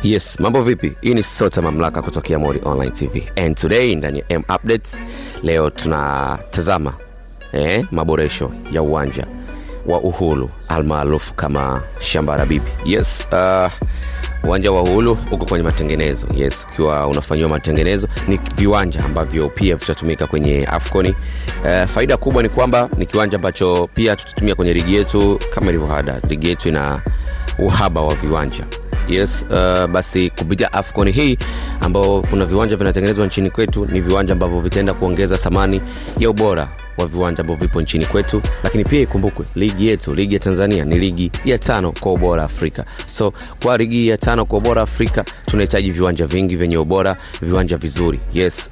Yes, mambo vipi? Hii ni Sota Mamlaka kutokea Mori Online TV. And today ndani ya M Updates leo tunatazama maboresho ya uwanja wa Uhuru almaarufu kama Shamba la Bibi. Yes, uwanja wa Uhuru uko kwenye matengenezo. Yes, ukiwa unafanywa matengenezo ni viwanja ambavyo pia vitatumika kwenye AFCON. Faida kubwa ni kwamba ni kiwanja ambacho pia tutatumia kwenye ligi yetu kama ilivyo ada. Ligi yetu ina uhaba wa viwanja. Yes, basi kupitia AFCON hii ambao kuna viwanja vinatengenezwa nchini kwetu, ni viwanja ambavyo vitaenda kuongeza thamani ya ubora wa viwanja ambavyo vipo nchini kwetu. Lakini pia ikumbukwe ligi yetu, ligi ya Tanzania ni ligi ya 5 kwa ubora Afrika. So kwa ligi ya 5 kwa ubora Afrika tunahitaji viwanja vingi vyenye ubora, viwanja vizuri. Yes,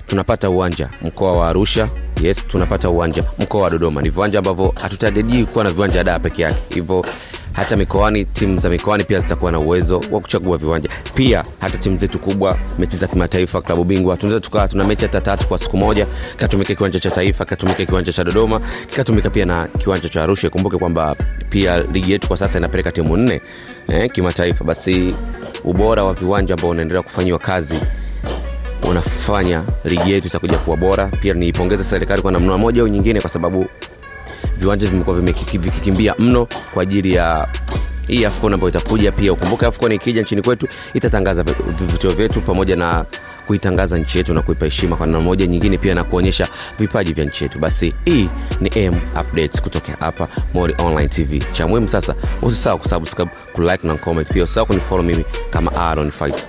tunapata uwanja mkoa wa Arusha. Yes, tunapata uwanja mkoa wa Dodoma. Ni viwanja ambavyo hatutadedii kuwa na viwanja Dar peke yake. Hivyo hata mikoani, timu za mikoani pia zitakuwa na uwezo wa kuchagua viwanja. Pia hata timu zetu kubwa, mechi za kimataifa, klabu bingwa, tunaweza tukawa tuna mechi hata 3 kwa siku moja, katumike kiwanja cha Taifa, katumike kiwanja cha Dodoma, katumika pia na kiwanja cha Arusha. Kumbuke kwamba pia ligi yetu kwa sasa inapeleka timu 4 kimataifa. Basi ubora wa viwanja ambao unaendelea kufanywa kazi unafanya ligi yetu itakuja kuwa bora. Pia niipongeze serikali kwa namna moja au nyingine, kwa sababu viwanja vimekuwa vikikimbia mno kwa ajili ya hii AFCON ambayo itakuja. Pia ukumbuke AFCON ikija nchini kwetu itatangaza vivutio vyetu pamoja na kuitangaza nchi yetu na kuipa heshima kwa namna moja nyingine, pia na kuonyesha vipaji vya nchi yetu. Basi hii ni M Updates kutoka hapa Mori Online TV. Cha muhimu sasa, usisahau kusubscribe, kulike na comment, pia usisahau kunifollow mimi kama Aaron Fight.